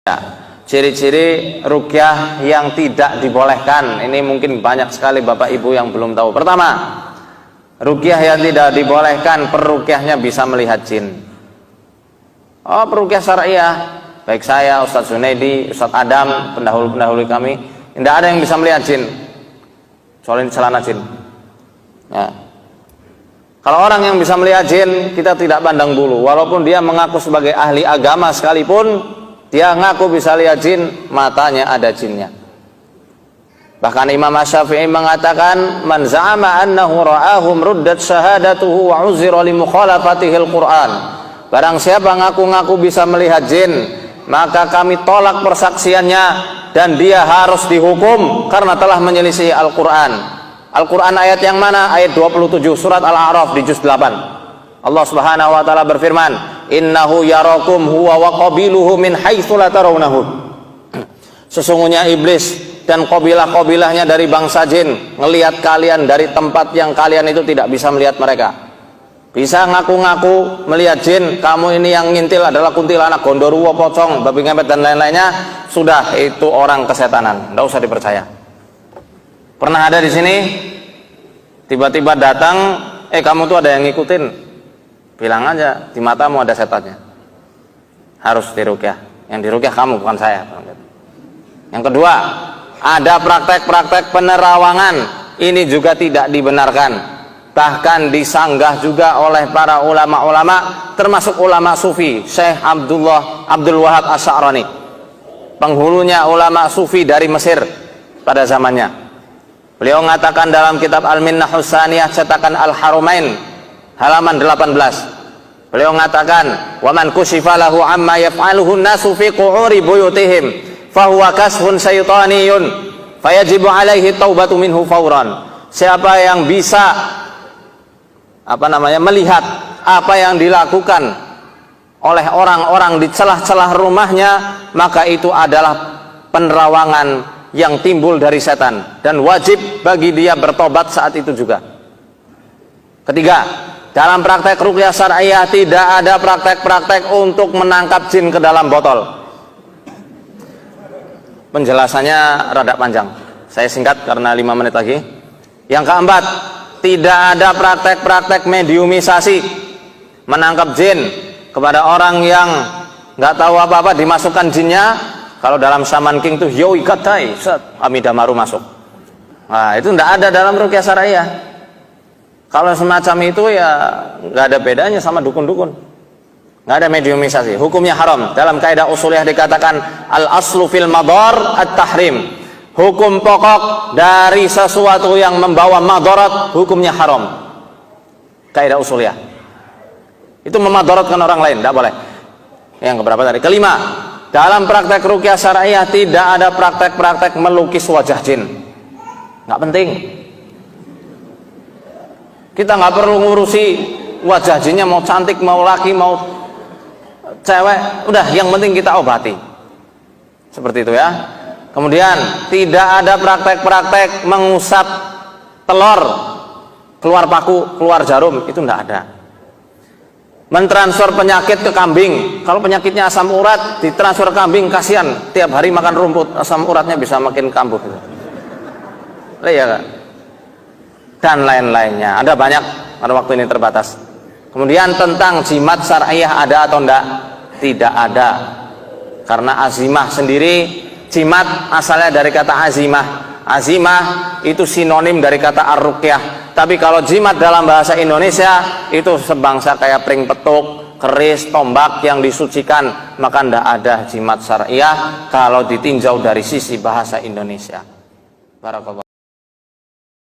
Ya, ciri-ciri ruqyah yang tidak dibolehkan. Ini mungkin banyak sekali Bapak Ibu yang belum tahu. Pertama, ruqyah yang tidak dibolehkan, peruqyahnya bisa melihat jin. Oh, peruqyah syariah, baik saya, Ustadz Junaidi, Ustadz Adam, pendahulu-pendahulu kami, tidak ada yang bisa melihat jin. Soalnya celana jin. Ya. Kalau orang yang bisa melihat jin, kita tidak pandang bulu. Walaupun dia mengaku sebagai ahli agama sekalipun, dia ngaku bisa lihat jin, matanya ada jinnya. Bahkan Imam Asy-Syafi'i mengatakan, man za'ama annahu ra'ahum ruddat syahadatuhu wa uzira li mukhalafatihil Qur'an. Barang siapa ngaku-ngaku bisa melihat jin, maka kami tolak persaksiannya dan dia harus dihukum karena telah menyelisih Al-Qur'an. Al-Qur'an ayat yang mana? Ayat 27 surat Al-A'raf di juz 8. Allah Subhanahu wa taala berfirman, innahu yarakum huwa wa qabiluhu min haitsu la tarawnahum. Sesungguhnya iblis dan kabilah-kabilahnya dari bangsa jin ngelihat kalian dari tempat yang kalian itu tidak bisa melihat mereka. Bisa ngaku-ngaku melihat jin, kamu ini yang ngintil adalah kuntilanak, gondoruwo, pocong, babi ngepet dan lain-lainnya, sudah itu orang kesetanan, tidak usah dipercaya. Pernah ada di sini tiba-tiba datang, kamu tuh ada yang ngikutin, bilang aja di matamu ada setannya, harus diruqyah. Yang diruqyah kamu, bukan saya. Yang kedua, ada praktek-praktek penerawangan, ini juga tidak dibenarkan, bahkan disanggah juga oleh para ulama-ulama, termasuk ulama sufi. Syekh Abdul Wahab Asy'arani, penghulunya ulama sufi dari Mesir pada zamannya. Beliau mengatakan dalam kitab Al-Minnah Husaniyah cetakan Al-Harumain halaman 18, beliau mengatakan, wa man kushifa lahu amma yaf'aluhu an-nasu fi qu'uri buyutihim fa huwa kashfun syaitaniyun fayajibu alaihi taubatu minhu fauran. Siapa yang bisa melihat apa yang dilakukan oleh orang-orang di celah-celah rumahnya, maka itu adalah penerawangan yang timbul dari setan dan wajib bagi dia bertobat saat itu juga. Ketiga, dalam praktek ruqyah syariah tidak ada praktek-praktek untuk menangkap jin ke dalam botol. Penjelasannya rada panjang, saya singkat karena 5 menit lagi. Yang keempat, tidak ada praktek-praktek mediumisasi, menangkap jin kepada orang yang nggak tahu apa-apa, dimasukkan jinnya. Kalau dalam Shaman King tuh yoi katai, Amidamaru masuk. Nah, itu tidak ada dalam ruqyah syariah. Kalau semacam itu ya nggak ada bedanya sama dukun-dukun. Nggak ada mediumisasi, hukumnya haram. Dalam kaidah usuliyah dikatakan al aslu fil madar at-tahrim. Hukum pokok dari sesuatu yang membawa madarat hukumnya haram. Kaidah usuliyah. Itu memadaratkan orang lain, tidak boleh. Yang keberapa tadi? Kelima, dalam praktek ruqyah syariah tidak ada praktek-praktek melukis wajah jin. Nggak penting. Kita nggak perlu ngurusi wajah jinnya mau cantik, mau laki, mau cewek. Udah, yang penting kita obati. Seperti itu ya. Kemudian tidak ada praktek-praktek mengusap telur, keluar paku, keluar jarum, itu nggak ada. Mentransfer penyakit ke kambing, kalau penyakitnya asam urat ditransfer ke kambing, kasihan tiap hari makan rumput, asam uratnya bisa makin kambuh gitu. Ya, dan lain-lainnya, ada banyak, pada waktu ini terbatas. Kemudian tentang jimat syariah ada atau enggak? Tidak ada, karena azimah sendiri, jimat asalnya dari kata azimah. Azimah itu sinonim dari kata ar-ruqyah. Tapi kalau jimat dalam bahasa Indonesia itu sebangsa kayak pring petuk, keris, tombak yang disucikan, maka tidak ada jimat syariah kalau ditinjau dari sisi bahasa Indonesia. Barakallah.